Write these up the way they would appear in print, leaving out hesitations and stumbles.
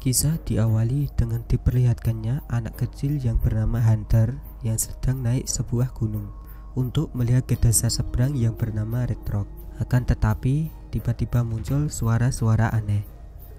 Kisah diawali dengan diperlihatkannya anak kecil yang bernama Hunter yang sedang naik sebuah gunung untuk melihat ke desa seberang yang bernama Red Rock. Akan tetapi tiba-tiba muncul suara-suara aneh.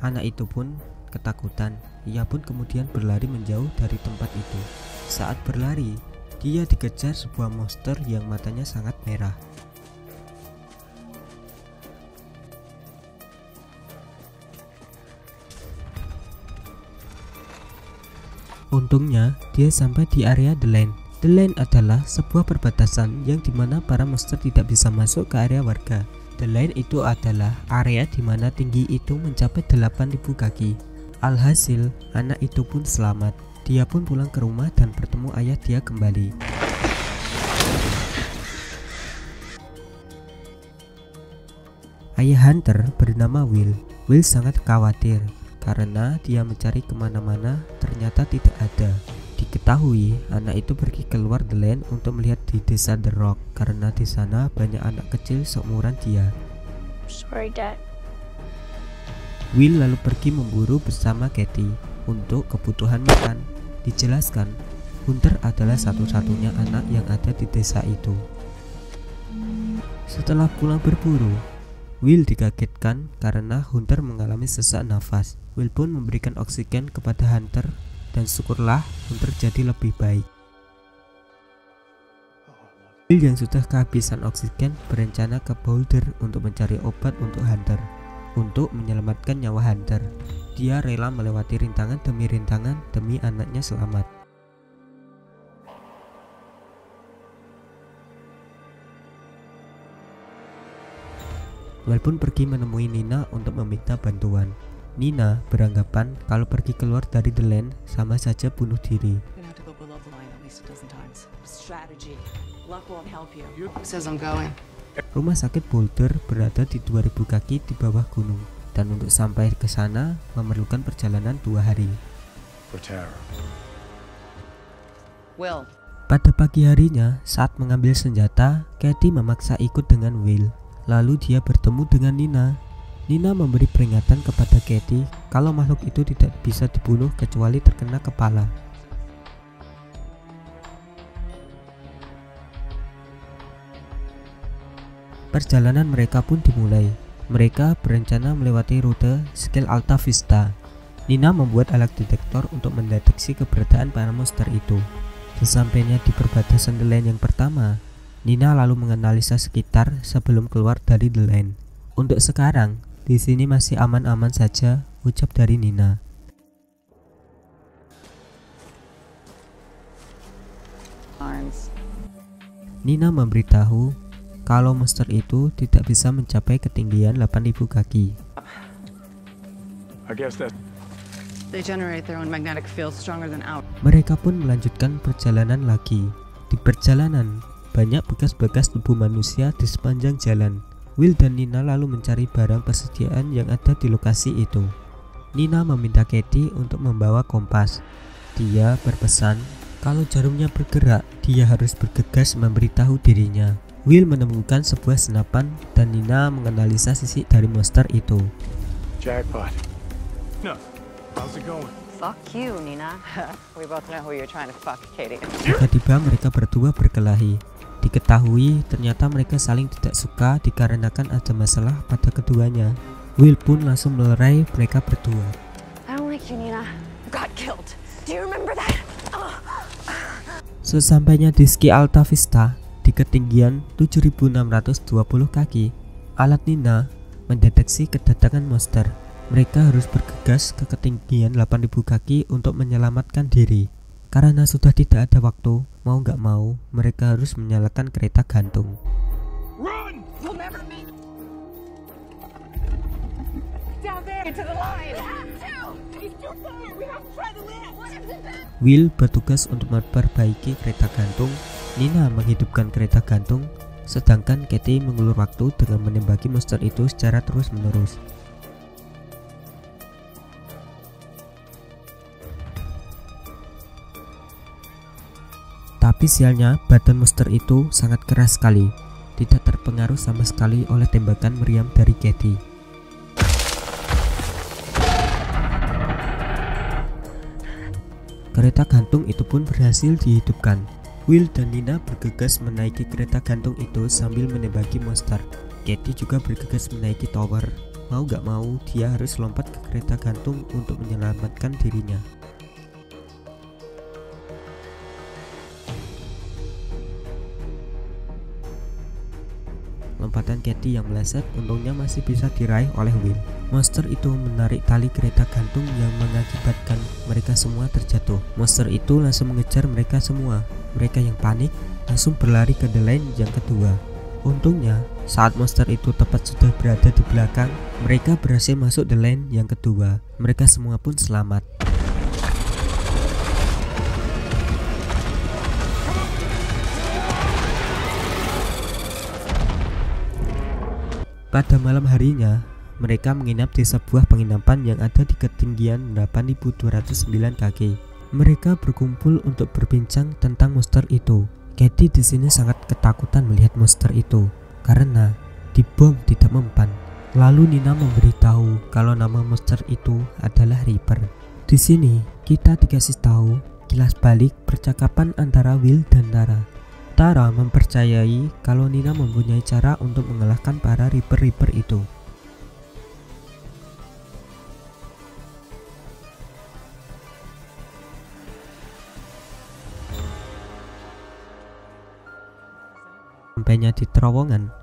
Anak itu pun ketakutan. Ia pun kemudian berlari menjauh dari tempat itu. Saat berlari, dia dikejar sebuah monster yang matanya sangat merah. Untungnya, dia sampai di area The Lane. The Lane adalah sebuah perbatasan yang dimana para monster tidak bisa masuk ke area warga. The Lane itu adalah area dimana tinggi itu mencapai 8.000 kaki. Alhasil, anak itu pun selamat. Dia pun pulang ke rumah dan bertemu ayah dia kembali. Ayah Hunter bernama Will. Will sangat khawatir karena dia mencari kemana-mana ternyata tidak ada. Diketahui anak itu pergi keluar The Lane untuk melihat di desa The Rock karena di sana banyak anak kecil seumuran dia. Sorry, Dad. Will lalu pergi memburu bersama Katie untuk kebutuhan makan. Dijelaskan, Hunter adalah satu-satunya anak yang ada di desa itu. Setelah pulang berburu, Will dikagetkan karena Hunter mengalami sesak nafas. Will pun memberikan oksigen kepada Hunter dan syukurlah Hunter jadi lebih baik. Will yang sudah kehabisan oksigen berencana ke Boulder untuk mencari obat untuk Hunter. Untuk menyelamatkan nyawa Hunter, dia rela melewati rintangan demi anaknya selamat. Will pun pergi menemui Nina untuk meminta bantuan. Nina beranggapan kalau pergi keluar dari The Lane sama saja bunuh diri. Rumah sakit Boulder berada di 2000 kaki di bawah gunung dan untuk sampai ke sana memerlukan perjalanan 2 hari. Pada pagi harinya, saat mengambil senjata, Katie memaksa ikut dengan Will. Lalu dia bertemu dengan Nina. Nina memberi peringatan kepada Katie kalau makhluk itu tidak bisa dibunuh kecuali terkena kepala. Perjalanan mereka pun dimulai. Mereka berencana melewati rute Skill Alta Vista. Nina membuat alat detektor untuk mendeteksi keberadaan para monster itu. Sesampainya di perbatasan The Lane yang pertama, Nina lalu menganalisa sekitar sebelum keluar dari The Lane. Untuk sekarang, di sini masih aman-aman saja, ucap dari Nina. Nina memberitahu kalau monster itu tidak bisa mencapai ketinggian 8.000 kaki. Mereka pun melanjutkan perjalanan lagi. Di perjalanan, banyak bekas-bekas tubuh manusia di sepanjang jalan. Will dan Nina lalu mencari barang persediaan yang ada di lokasi itu. Nina meminta Katie untuk membawa kompas. Dia berpesan kalau jarumnya bergerak, dia harus bergegas memberitahu dirinya. Will menemukan sebuah senapan dan Nina menganalisa sisi dari monster itu. Jackpot. No. How's it going? Fuck you, Nina. We both know who you're trying to fuck, Katie. Tiba-tiba mereka berdua berkelahi. Diketahui ternyata mereka saling tidak suka dikarenakan ada masalah pada keduanya. Will pun langsung melerai mereka berdua. I don't like you, Nina. You got killed. Do you remember that? Sesampainya di Ski Alta Vista di ketinggian 7.620 kaki, alat Nina mendeteksi kedatangan monster. Mereka harus bergegas ke ketinggian 8.000 kaki untuk menyelamatkan diri. Karena sudah tidak ada waktu, mau gak mau, mereka harus menyalakan kereta gantung. Run! We'll never make it. Down there, into the line. We have to. It's too far. We have to try the lift. What is it? Will bertugas untuk memperbaiki kereta gantung. Nina menghidupkan kereta gantung, sedangkan Katie mengulur waktu dengan menembaki monster itu secara terus-menerus. Tapi sialnya, badan monster itu sangat keras sekali, tidak terpengaruh sama sekali oleh tembakan meriam dari Katie. Kereta gantung itu pun berhasil dihidupkan. Will dan Nina bergegas menaiki kereta gantung itu sambil menembaki monster. Katie juga bergegas menaiki tower. Mau gak mau, dia harus lompat ke kereta gantung untuk menyelamatkan dirinya. Lompatan Katie yang meleset untungnya masih bisa diraih oleh Will. Monster itu menarik tali kereta gantung yang mengakibatkan mereka semua terjatuh. Monster itu langsung mengejar mereka semua. Mereka yang panik langsung berlari ke the lane yang kedua. Untungnya saat monster itu tepat sudah berada di belakang, mereka berhasil masuk the lane yang kedua. Mereka semua pun selamat. Pada malam harinya, mereka menginap di sebuah penginapan yang ada di ketinggian 8.209 kaki. Mereka berkumpul untuk berbincang tentang monster itu. Katie di sini sangat ketakutan melihat monster itu karena dibom tidak mempan. Lalu Nina memberitahu kalau nama monster itu adalah Reaper. Di sini kita dikasih tahu kilas balik percakapan antara Will dan Tara. Tara mempercayai kalau Nina mempunyai cara untuk mengalahkan para Reaper itu. Sampainya di terowongan.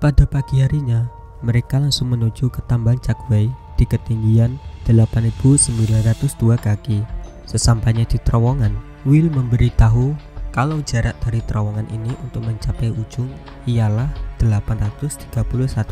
Pada pagi harinya, mereka langsung menuju ke tambang Cakway di ketinggian 8.902 kaki. Sesampainya di terowongan, Will memberitahu kalau jarak dari terowongan ini untuk mencapai ujung ialah 831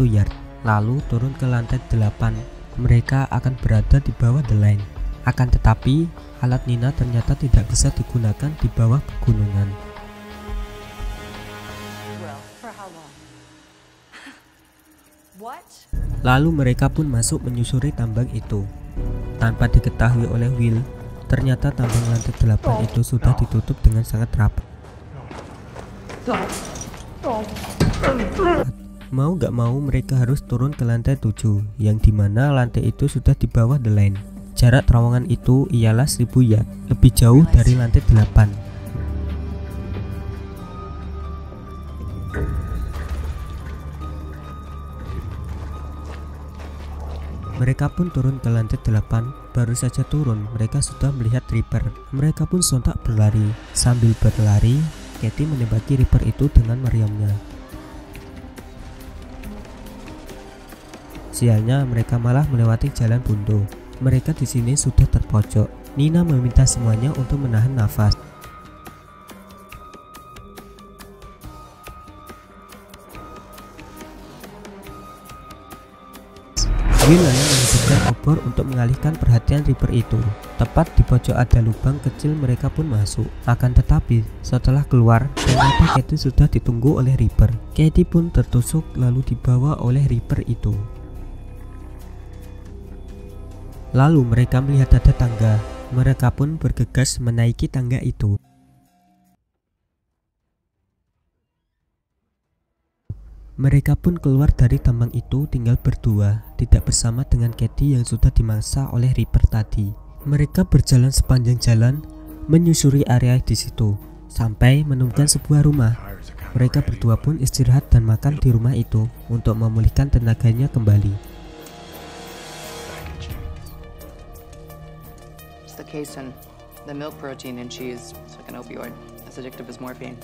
yard. Lalu turun ke lantai 8, mereka akan berada di bawah the line. Akan tetapi, alat Nina ternyata tidak bisa digunakan di bawah pegunungan. Lalu mereka pun masuk menyusuri tambang itu. Tanpa diketahui oleh Will, ternyata tambang lantai 8 itu sudah ditutup dengan sangat rapat. Mau gak mau mereka harus turun ke lantai 7, yang dimana lantai itu sudah di bawah the line. Jarak terowongan itu ialah 1000 yard, lebih jauh dari lantai 8. Mereka pun turun ke lantai 8. Baru saja turun, mereka sudah melihat Reaper. Mereka pun sontak berlari. Sambil berlari, Katie menembaki Reaper itu dengan meriamnya. Sialnya, mereka malah melewati jalan buntu. Mereka di sini sudah terpojok. Nina meminta semuanya untuk menahan nafas. Will lalu menghidupkan obor untuk mengalihkan perhatian Reaper itu. Tepat di pojok ada lubang kecil, mereka pun masuk. Akan tetapi setelah keluar, ternyata Katie sudah ditunggu oleh Reaper. Katie pun tertusuk lalu dibawa oleh Reaper itu. Lalu mereka melihat ada tangga. Mereka pun bergegas menaiki tangga itu. Mereka pun keluar dari tambang itu tinggal berdua, tidak bersama dengan Katie yang sudah dimangsa oleh Reaper tadi. Mereka berjalan sepanjang jalan, menyusuri area di situ, sampai menemukan sebuah rumah. Mereka berdua pun istirahat dan makan di rumah itu untuk memulihkan tenaganya kembali. It's the casein, the milk protein in cheese. It's like an opioid, as addictive as morphine.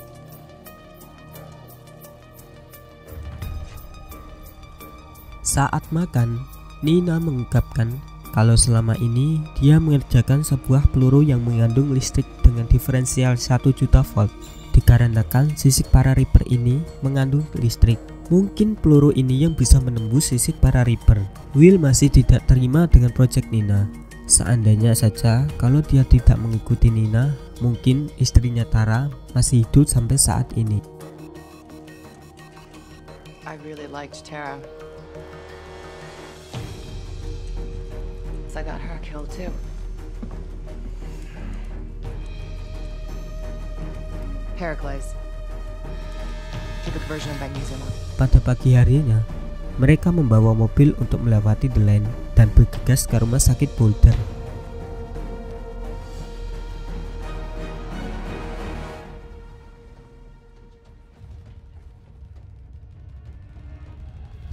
Saat makan, Nina mengungkapkan kalau selama ini dia mengerjakan sebuah peluru yang mengandung listrik dengan diferensial 1 juta volt. Dikarenakan sisik para Reaper ini mengandung listrik, mungkin peluru ini yang bisa menembus sisik para Reaper. Will masih tidak terima dengan proyek Nina. Seandainya saja kalau dia tidak mengikuti Nina, mungkin istrinya Tara masih hidup sampai saat ini. I really liked Tara. I got her killed too. Heracles. Keep the version of magnesium. Pada pagi harinya, mereka membawa mobil untuk melewati the line dan bergegas ke rumah sakit Boulder.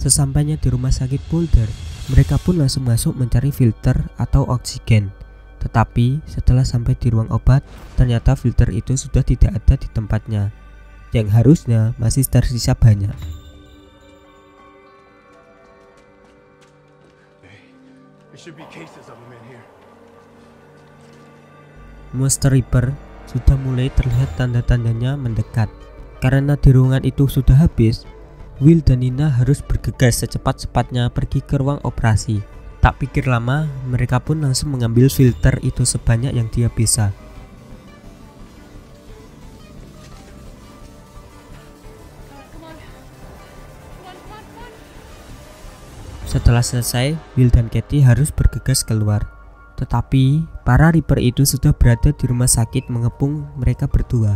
Sesampainya di rumah sakit Boulder, mereka pun langsung masuk mencari filter atau oksigen. Tetapi setelah sampai di ruang obat, ternyata filter itu sudah tidak ada di tempatnya, yang harusnya masih tersisa banyak. There should be cases of them in here. Monster Reaper sudah mulai terlihat tanda-tandanya mendekat. Karena di ruangan itu sudah habis, Will dan Nina harus bergegas secepat-cepatnya pergi ke ruang operasi. Tak pikir lama, mereka pun langsung mengambil filter itu sebanyak yang dia bisa. Setelah selesai, Will dan Katie harus bergegas keluar. Tetapi, para Reaper itu sudah berada di rumah sakit mengepung mereka berdua.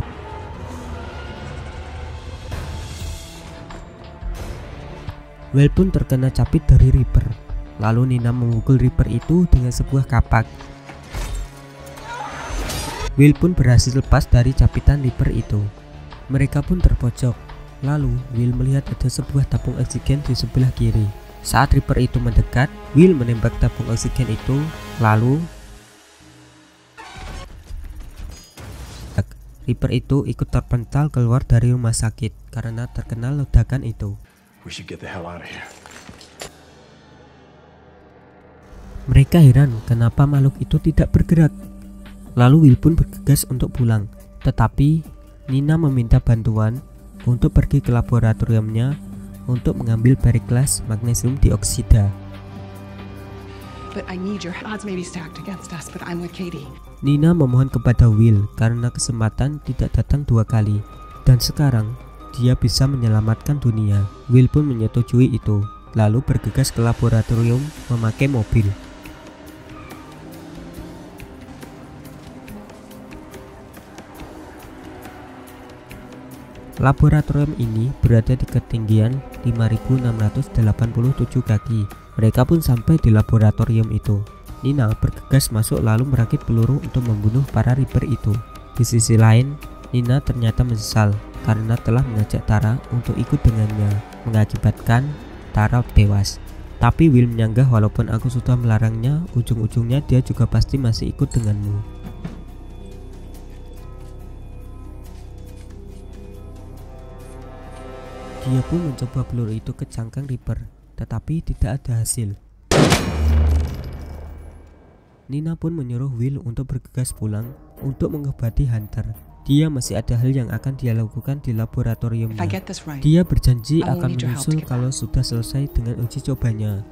Will pun terkena capit dari Reaper. Lalu Nina memukul Reaper itu dengan sebuah kapak. Will pun berhasil lepas dari capitan Reaper itu. Mereka pun terpojok. Lalu Will melihat ada sebuah tabung oksigen di sebelah kiri. Saat Reaper itu mendekat, Will menembak tabung oksigen itu. Lalu Reaper itu ikut terpental keluar dari rumah sakit karena terkena ledakan itu. We should get the hell out of here. Mereka heran kenapa makhluk itu tidak bergerak. Lalu Will pun bergegas untuk pulang. Tetapi Nina meminta bantuan untuk pergi ke laboratoriumnya untuk mengambil periklas magnesium dioksida. But I need your odds may be stacked against us, but I'm with Katie. Nina memohon kepada Will karena kesempatan tidak datang dua kali. Dan sekarang dia bisa menyelamatkan dunia. Will pun menyetujui itu, lalu bergegas ke laboratorium memakai mobil. Laboratorium ini berada di ketinggian 5.687 kaki. Mereka pun sampai di laboratorium itu. Nina bergegas masuk lalu merakit peluru untuk membunuh para Reaper itu. Di sisi lain, Nina ternyata menyesal karena telah mengajak Tara untuk ikut dengannya, mengakibatkan Tara tewas. Tapi Will menyanggah, walaupun aku sudah melarangnya, ujung-ujungnya dia juga pasti masih ikut denganmu. Dia pun mencoba peluru itu ke cangkang Reaper, tetapi tidak ada hasil. Nina pun menyuruh Will untuk bergegas pulang untuk mengobati Hunter. Dia masih ada hal yang akan dia lakukan di laboratoriumnya. Dia berjanji akan menyusul kalau sudah selesai dengan uji cobanya.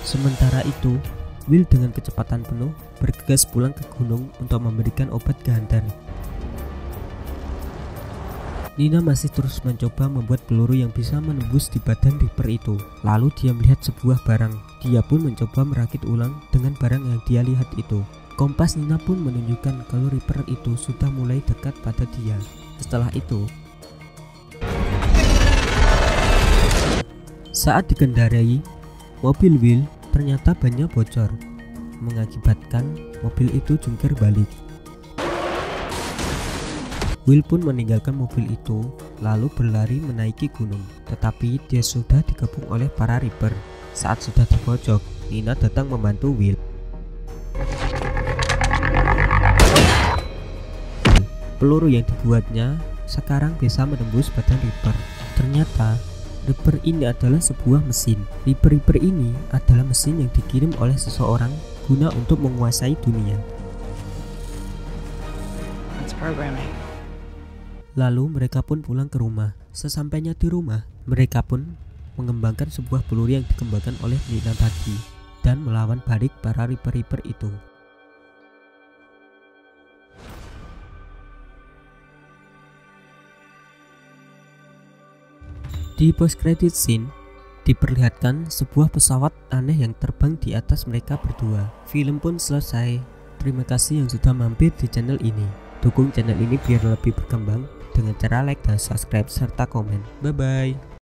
Sementara itu, Will dengan kecepatan penuh bergegas pulang ke gunung untuk memberikan obat ke Hunter. Nina masih terus mencoba membuat peluru yang bisa menembus di badan Reaper itu. Lalu dia melihat sebuah barang. Dia pun mencoba merakit ulang dengan barang yang dia lihat itu. Kompas Nina pun menunjukkan kalau Reaper itu sudah mulai dekat pada dia. Setelah itu, saat dikendarai, mobil Will ternyata bannya bocor, mengakibatkan mobil itu jungkir balik. Will pun meninggalkan mobil itu lalu berlari menaiki gunung, tetapi dia sudah dikepung oleh para Reaper. Saat sudah di pojok, Nina datang membantu Will. Peluru yang dibuatnya sekarang bisa menembus badan Reaper. Ternyata Reaper ini adalah sebuah mesin. Reaper ini adalah mesin yang dikirim oleh seseorang guna untuk menguasai dunia. It's programming. Lalu mereka pun pulang ke rumah. Sesampainya di rumah, mereka pun mengembangkan sebuah peluru yang dikembangkan oleh Nina tadi dan melawan balik para Reaper itu. Di post credit scene diperlihatkan sebuah pesawat aneh yang terbang di atas mereka berdua. Film pun selesai. Terima kasih yang sudah mampir di channel ini. Dukung channel ini biar lebih berkembang dengan cara like dan subscribe serta komen. Bye bye.